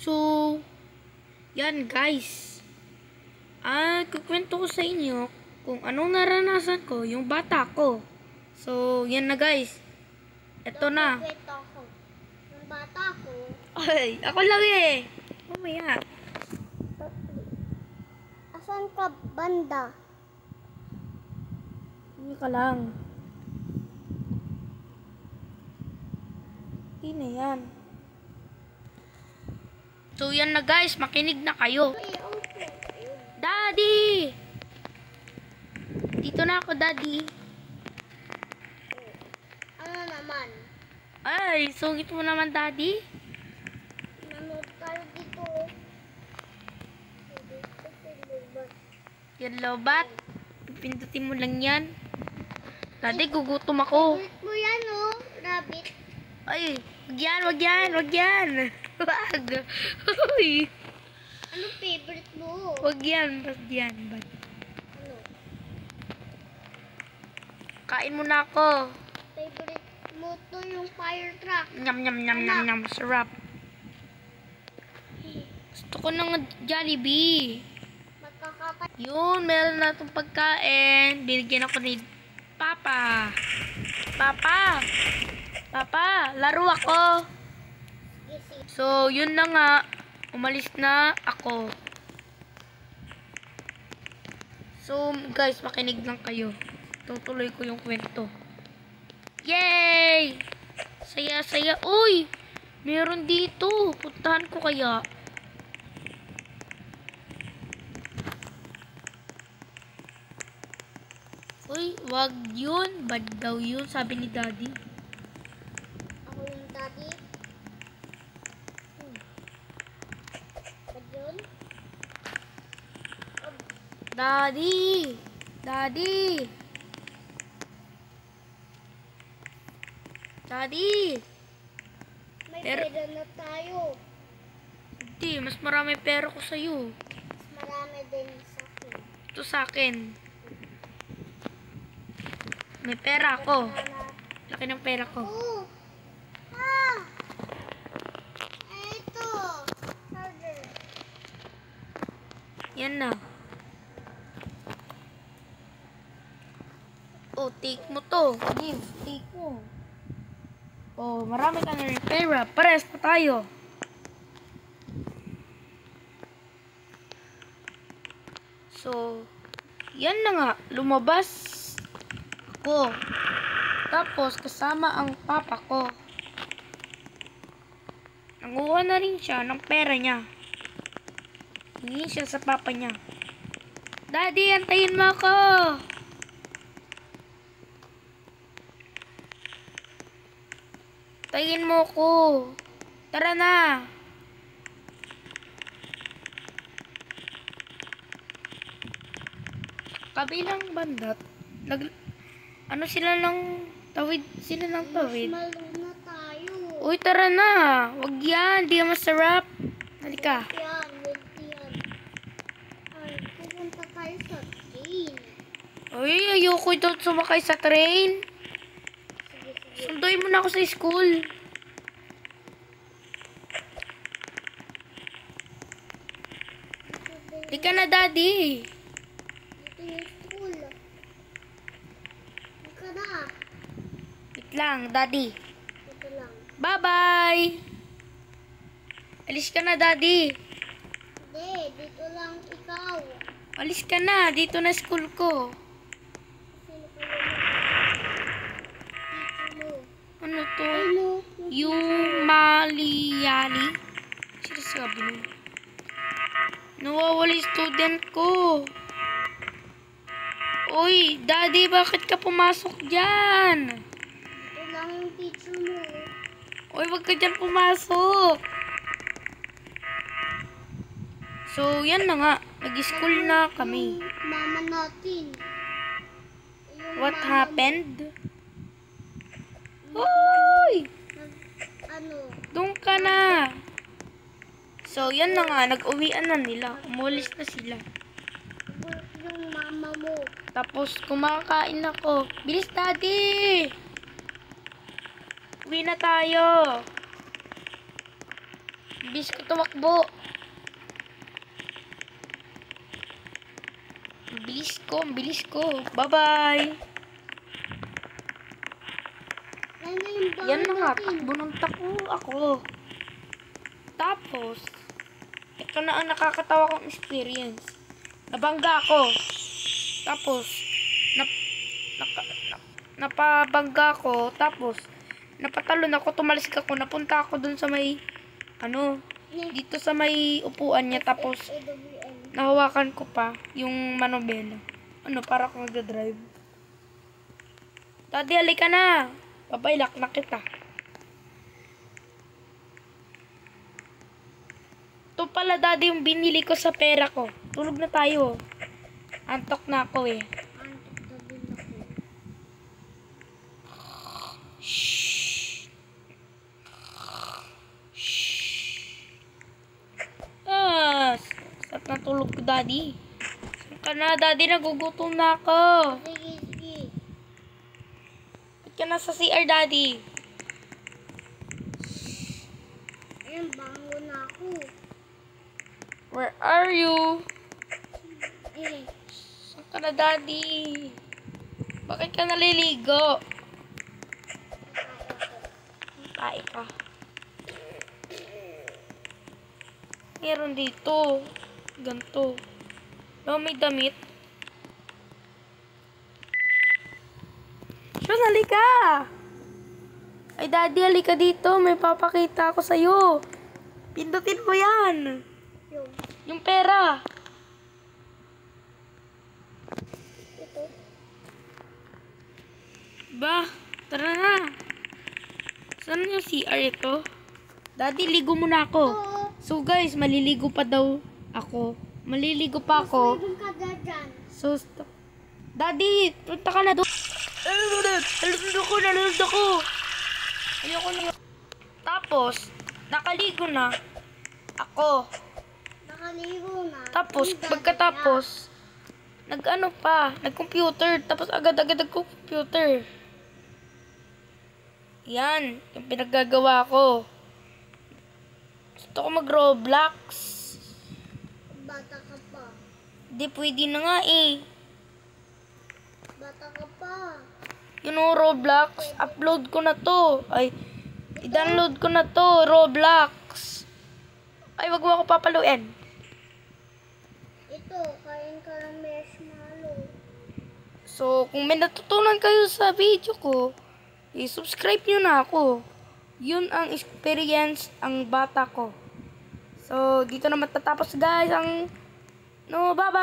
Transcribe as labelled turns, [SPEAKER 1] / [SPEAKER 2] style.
[SPEAKER 1] So, yan guys. Kukwento ko sa inyo kung anong naranasan ko yung bata ko. So, yan na guys. Ito na.
[SPEAKER 2] Yung bata ko.
[SPEAKER 1] Ay, ako lang eh. Mamaya.
[SPEAKER 2] Asan ka banda?
[SPEAKER 1] Hindi ka lang. Hindi na yan. So, yan na guys. Makinig na kayo. Daddy! Dito na ako, Daddy.
[SPEAKER 2] Ano naman?
[SPEAKER 1] Ay, sungit mo naman, Daddy.
[SPEAKER 2] Nanood tayo dito.
[SPEAKER 1] Yan, lobat. Pindutin mo lang yan. Daddy, gugutom ako.
[SPEAKER 2] Favorite mo yan, oh. Rabbit.
[SPEAKER 1] Ay, wag yan, wag yan, wag yan. Wag. Uy.
[SPEAKER 2] Ano favorite mo?
[SPEAKER 1] Wag yan, wag yan.
[SPEAKER 2] Ano?
[SPEAKER 1] Kain mo na ako.
[SPEAKER 2] Favorite mo to yung fire truck.
[SPEAKER 1] Nyam, nyam, nyam, nyam, nyam. Sarap. Gusto ko ng Jollibee.
[SPEAKER 2] Magkakapat.
[SPEAKER 1] Yun, meron na itong pagkain. Binigyan ako ni Papa. Papa! Papa, laro ako. So, yun na nga. Umalis na ako. So, guys, makinig lang kayo. Tutuloy ko yung kwento. Yay! Saya, saya. Uy! Meron dito. Puntahan ko kaya. Uy, wag yun. Bad daw yun, sabi ni Daddy.
[SPEAKER 2] Ako yung daddy. Ba't yun?
[SPEAKER 1] Daddy! Daddy! Daddy!
[SPEAKER 2] May
[SPEAKER 1] Pero-
[SPEAKER 2] pera na tayo.
[SPEAKER 1] Hindi, mas marami pera ko sa'yo.
[SPEAKER 2] Mas marami din sa akin.
[SPEAKER 1] Ito sa akin. May pera ako. Laki ng pera ko.
[SPEAKER 2] Oh! Ah! Ito! Charger.
[SPEAKER 1] Yan na. Oh, take mo to. Give, take mo. Oh, marami ka na rin pera. Pares na tayo. So, yan na nga. Lumabas ako. Tapos, kasama ang papa ko. Nanguha na rin siya ng pera niya. Hingi siya sa papa niya. Daddy, antayin mo ako! Antayin mo ako. Tara na! Kabilang bandat, ano sila ng tawid? Sila ng tawid.
[SPEAKER 2] Malo na tayo.
[SPEAKER 1] Uy, tara na! Wag yan, di yan masarap. Halika.
[SPEAKER 2] Yan, wait yan. Ay, pupunta tayo sa train.
[SPEAKER 1] Uy, ayoko daw sumakay sa train.
[SPEAKER 2] Sige, sige.
[SPEAKER 1] Sunduin mo na ako sa school. Di ka na, Daddy.
[SPEAKER 2] Dito yung school. Ika na.
[SPEAKER 1] Wait lang, Daddy.
[SPEAKER 2] Dito lang.
[SPEAKER 1] Bye-bye! Alis ka na, Daddy.
[SPEAKER 2] Hindi, dito lang ikaw.
[SPEAKER 1] Alis ka na. Dito na school ko.
[SPEAKER 2] Sino pa yun? Dito mo.
[SPEAKER 1] Ano to?
[SPEAKER 2] Ano?
[SPEAKER 1] Yung Maliali. Sino sabi nun? Nawawala yung student ko. Uy, Daddy, bakit ka pumasok dyan?
[SPEAKER 2] Dito lang yung teacher mo.
[SPEAKER 1] Uy, wag ka dyan pumasok. So, yan na nga. Nag-school na kami.
[SPEAKER 2] Yung mama natin. Yung
[SPEAKER 1] What
[SPEAKER 2] mama
[SPEAKER 1] happened?
[SPEAKER 2] mo.
[SPEAKER 1] Uy!
[SPEAKER 2] Ano?
[SPEAKER 1] Doon ka na. So, yan na nga. Nag-uwian na nila. Umulis na sila.
[SPEAKER 2] Yung mama mo.
[SPEAKER 1] Tapos, kumakain ako. Bilis, Daddy! Uwi na tayo. Bilis ko tumakbo. Ang bilis ko. Bye-bye. Yan na nga, takbo ng takbo ako. Tapos, ito na ang nakakatawa kong experience. Nabangga ako. Tapos, napabangga ako. Tapos, napatalon ako, tumalis ako. Napunta ako dun sa may, dito sa may upuan niya. Tapos, nahawakan ko pa yung manobela. Para akong nag-drive. Daddy, halika na. Papailak na kita. Ito pala, Daddy, yung binili ko sa pera ko. Tulog na tayo. Antok na ako eh. Shhh. Sarap na tulog ko, Daddy. Saan ka na, Daddy? Nagugutom na ako.
[SPEAKER 2] Sige.
[SPEAKER 1] Ba't ka na sa CR, Daddy?
[SPEAKER 2] Ayun, bango na ako.
[SPEAKER 1] Where are you?
[SPEAKER 2] Eh,
[SPEAKER 1] Saan ka na, Daddy? Bakit ka naliligo? Tae ka. Meron dito. Ganto. May damit. Sean, halika! Ay, Daddy, halika dito. May papakita ako sa'yo. Pindutin mo yan. Yung pera.
[SPEAKER 2] ito.
[SPEAKER 1] Ba, tara na. Saan yung CR ito? Daddy, ligo muna ako.
[SPEAKER 2] Oo.
[SPEAKER 1] So guys, maliligo pa daw ako. Maliligo pa ako.
[SPEAKER 2] Mas ka dyan.
[SPEAKER 1] So, Daddy, punta ka na doon. Nalulod ako. Ayoko na. Tapos, nakaligo na ako.
[SPEAKER 2] Nakaligo na.
[SPEAKER 1] Tapos,
[SPEAKER 2] Ang dami
[SPEAKER 1] pagkatapos, nag-computer. Tapos agad-agad nag-computer. Yan, yung pinaggagawa ko. Gusto ko mag-Roblox.
[SPEAKER 2] na. Bata ka pa.
[SPEAKER 1] Di pwede na nga eh.
[SPEAKER 2] Bata ka pa.
[SPEAKER 1] Yun o, Roblox. Upload ko na to. Ay, i-download ko na to, Roblox. Ay, wag mo ako papaluin.
[SPEAKER 2] Ito, kain ka ng marshmallow.
[SPEAKER 1] So, kung may natutunan kayo sa video ko, i-subscribe nyo na ako. Yun ang experience ang bata ko. So, dito na matatapos guys ang bye-bye!